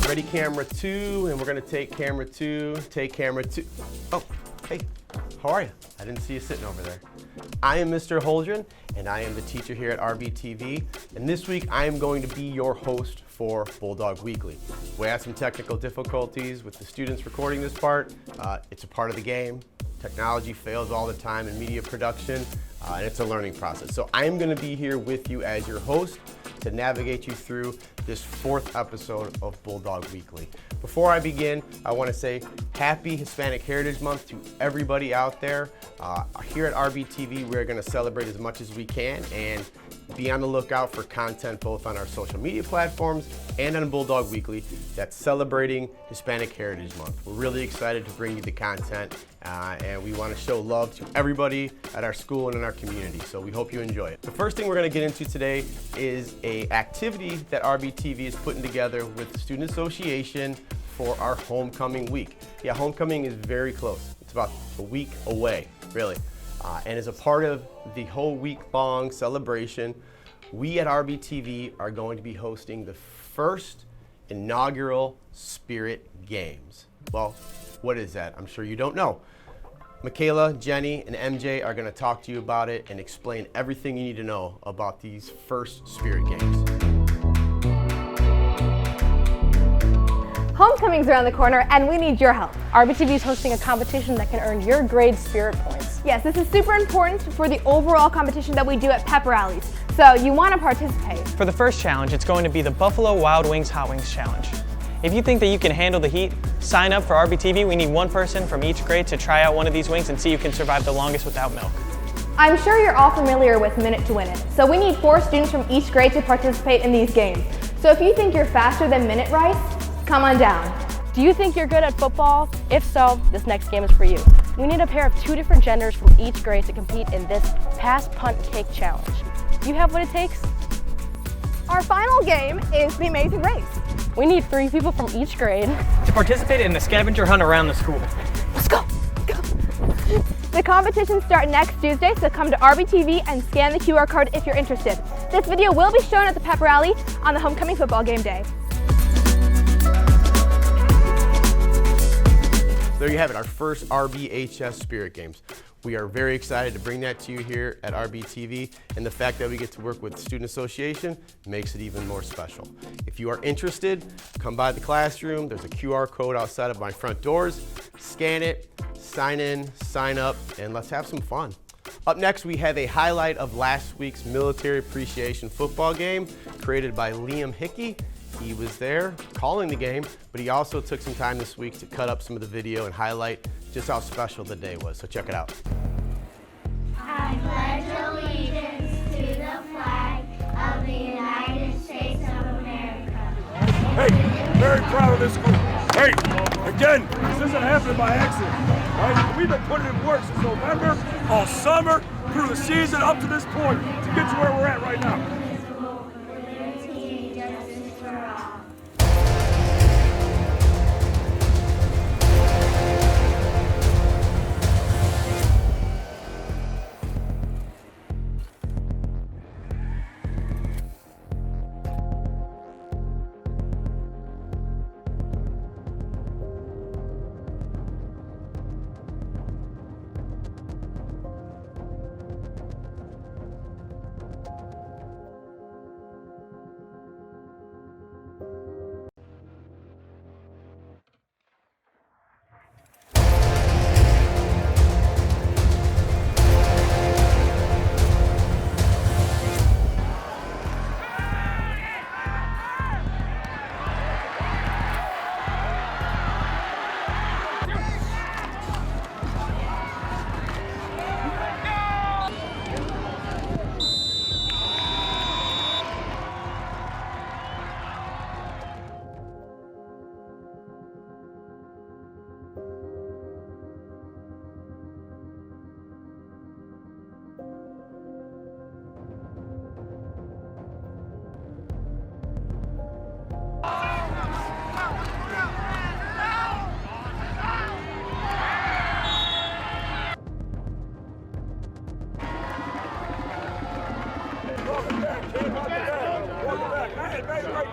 Ready, camera 2, and we're gonna take camera 2, take camera 2. Oh, hey, how are you? I didn't see you sitting over there. I am Mr. Holdren, and I am the teacher here at RBTV, and this week I am going to be your host for Bulldog Weekly. We had some technical difficulties with the students recording this part. It's a part of the game. Technology fails all the time in media production, and it's a learning process. So I am gonna be here with you as your host to navigate you through this 4th episode of Bulldog Weekly. Before I begin, I want to say happy Hispanic Heritage Month to everybody out there. Here at RBTV, we're going to celebrate as much as we can and be on the lookout for content both on our social media platforms and on Bulldog Weekly that's celebrating Hispanic Heritage Month. We're really excited to bring you the content and we want to show love to everybody at our school and in our community, so we hope you enjoy it. The first thing we're going to get into today is an activity that RBTV is putting together with the Student Association for our homecoming week. Yeah, homecoming is very close. It's about a week away, really. And as a part of the whole week-long celebration, we at RBTV are going to be hosting the first inaugural Spirit Games. Well, what is that? I'm sure you don't know. Michaela, Jenny, and MJ are going to talk to you about it and explain everything you need to know about these first Spirit Games. Homecoming's around the corner and we need your help. RBTV is hosting a competition that can earn your grade Spirit points. Yes, this is super important for the overall competition that we do at pep rallies, so you want to participate. For the first challenge, it's going to be the Buffalo Wild Wings Hot Wings Challenge. If you think that you can handle the heat, sign up for RBTV. We need one person from each grade to try out one of these wings and see who can survive the longest without milk. I'm sure you're all familiar with Minute to Win It, so we need 4 students from each grade to participate in these games. So if you think you're faster than Minute Rice, come on down. Do you think you're good at football? If so, this next game is for you. We need a pair of 2 different genders from each grade to compete in this Pass Punt Cake Challenge. Do you have what it takes? Our final game is the Amazing Race. We need 3 people from each grade to participate in the scavenger hunt around the school. Let's go, go. The competitions start next Tuesday, so come to RBTV and scan the QR code if you're interested. This video will be shown at the pep rally on the homecoming football game day. There you have it, our first RBHS Spirit Games. We are very excited to bring that to you here at RBTV, and the fact that we get to work with the Student Association makes it even more special. If you are interested, come by the classroom. There's a QR code outside of my front doors. Scan it, sign in, sign up, and let's have some fun. Up next, we have a highlight of last week's Military Appreciation football game created by Liam Hickey. He was there calling the game, but he also took some time this week to cut up some of the video and highlight just how special the day was. So check it out. I pledge allegiance to the flag of the United States of America. Hey, very proud of this school. Hey, again, this isn't happening by accident. Right? We've been putting in work since November, all summer, through the season, up to this point, to get to where we're at right now.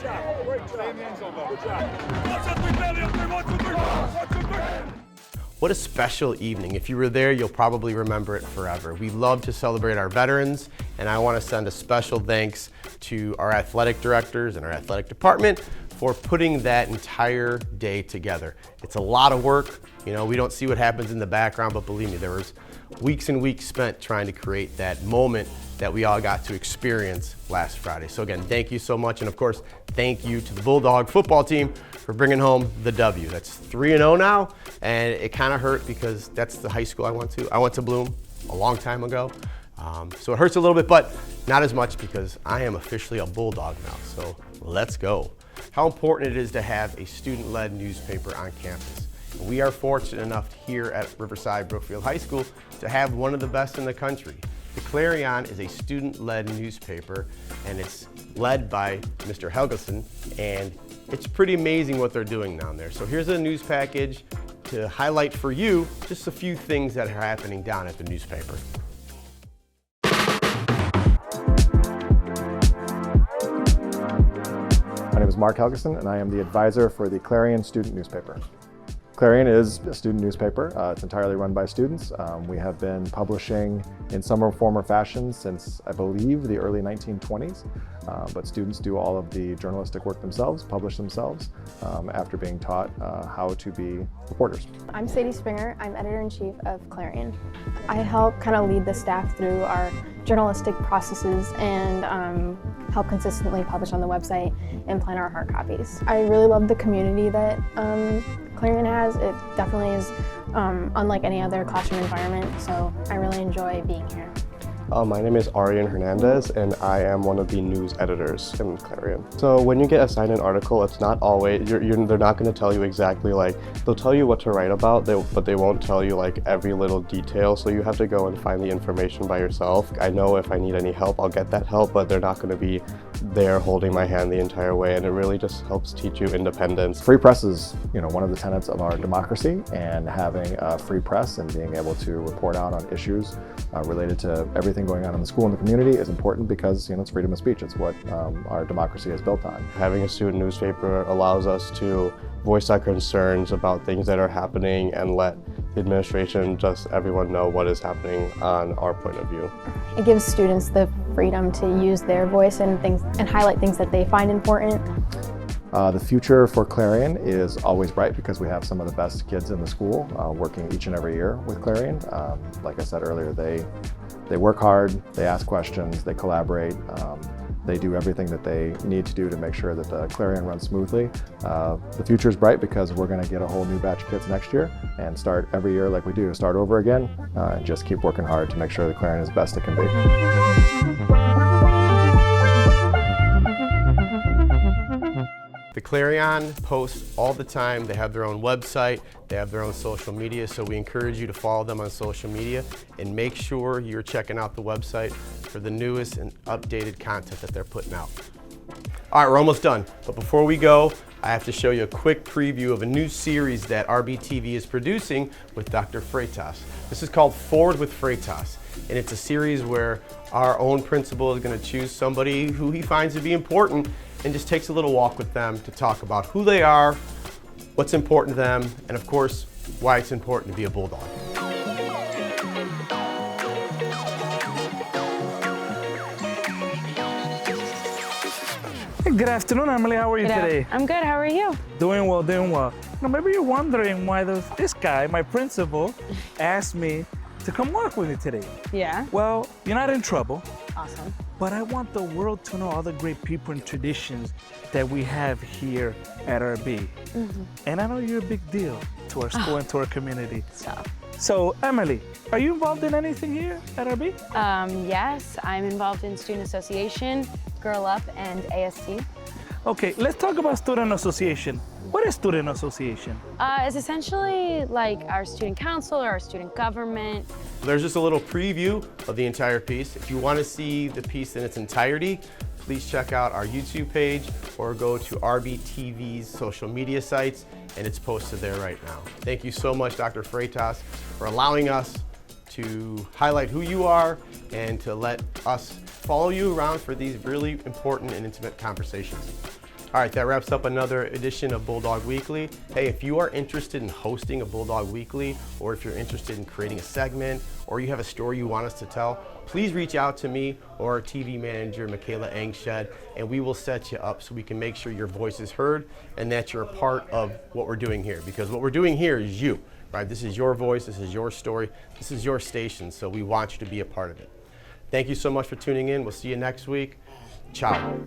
Great job. Great job. Stay in the end zone, though. Good job. 1, 2, 3, family up there. 1, 2, 3. 1, 2, 3. What a special evening. If you were there, you'll probably remember it forever. We love to celebrate our veterans, and I want to send a special thanks to our athletic directors and our athletic department for putting that entire day together. It's a lot of work. You know, we don't see what happens in the background, but believe me, there was weeks and weeks spent trying to create that moment that we all got to experience last Friday. So again, thank you so much. And of course, thank you to the Bulldog football team for bringing home the W. That's 3-0 now, and it kind of hurt because that's the high school I went to. I went to Bloom a long time ago. So it hurts a little bit, but not as much because I am officially a Bulldog now. So let's go. How important it is to have a student-led newspaper on campus. We are fortunate enough here at Riverside Brookfield High School to have one of the best in the country. The Clarion is a student-led newspaper, and it's led by Mr. Helgeson, and it's pretty amazing what they're doing down there. So here's a news package to highlight for you just a few things that are happening down at the newspaper. My name is Mark Helgeson, and I am the advisor for the Clarion student newspaper. Clarion is a student newspaper. It's entirely run by students. We have been publishing in some form or fashion since, I believe, the early 1920s. But students do all of the journalistic work themselves, publish themselves, after being taught how to be reporters. I'm Sadie Springer. I'm editor-in-chief of Clarion. I help kind of lead the staff through our journalistic processes and help consistently publish on the website and plan our hard copies. I really love the community that Clarion has. It definitely is unlike any other classroom environment, so I really enjoy being here. My name is Arian Hernandez, and I am one of the news editors in Clarion. So when you get assigned an article, it's not always, they're not going to tell you exactly, like, they'll tell you what to write about, but they won't tell you like every little detail, so you have to go and find the information by yourself. I know if I need any help, I'll get that help, but they're not going to be there holding my hand the entire way, and it really just helps teach you independence. Free press is, one of the tenets of our democracy, and having a free press and being able to report out on issues related to everything going on in the school and the community is important because it's freedom of speech. It's what our democracy is built on. Having a student newspaper allows us to voice our concerns about things that are happening and let the administration, just everyone know what is happening on our point of view. It gives students the freedom to use their voice and highlight things that they find important. The future for Clarion is always bright because we have some of the best kids in the school working each and every year with Clarion. Like I said earlier, they work hard, they ask questions, they collaborate, they do everything that they need to do to make sure that the Clarion runs smoothly. The future is bright because we're going to get a whole new batch of kids next year and start every year like we do, start over again, and just keep working hard to make sure the Clarion is the best it can be. The Clarion posts all the time. They have their own website, they have their own social media, so we encourage you to follow them on social media and make sure you're checking out the website for the newest and updated content that they're putting out. All right, we're almost done, but before we go, I have to show you a quick preview of a new series that RBTV is producing with Dr. Freitas. This is called Forward with Freitas, and it's a series where our own principal is going to choose somebody who he finds to be important and just takes a little walk with them to talk about who they are, what's important to them, and of course, why it's important to be a Bulldog. Good afternoon, Emily. How are you today? I'm good. How are you? Doing well, doing well. Now, maybe you're wondering why this guy, my principal, asked me to come work with me today. Yeah. Well, you're not in trouble. Awesome. But I want the world to know all the great people and traditions that we have here at RB. And I know you're a big deal to our school and to our community. So, Emily, are you involved in anything here at RB? Yes, I'm involved in Student Association, Girl Up, and ASC. Okay, let's talk about Student Association. What is Student Association? It's essentially like our student council or our student government. There's just a little preview of the entire piece. If you want to see the piece in its entirety, please check out our YouTube page or go to RBTV's social media sites, and it's posted there right now. Thank you so much, Dr. Freitas, for allowing us to highlight who you are and to let us follow you around for these really important and intimate conversations. All right, that wraps up another edition of Bulldog Weekly. Hey, if you are interested in hosting a Bulldog Weekly, or if you're interested in creating a segment, or you have a story you want us to tell, please reach out to me or our TV manager, Michaela Angshed, and we will set you up so we can make sure your voice is heard and that you're a part of what we're doing here. Because what we're doing here is you, right? This is your voice, this is your story, this is your station, so we want you to be a part of it. Thank you so much for tuning in. We'll see you next week. Ciao.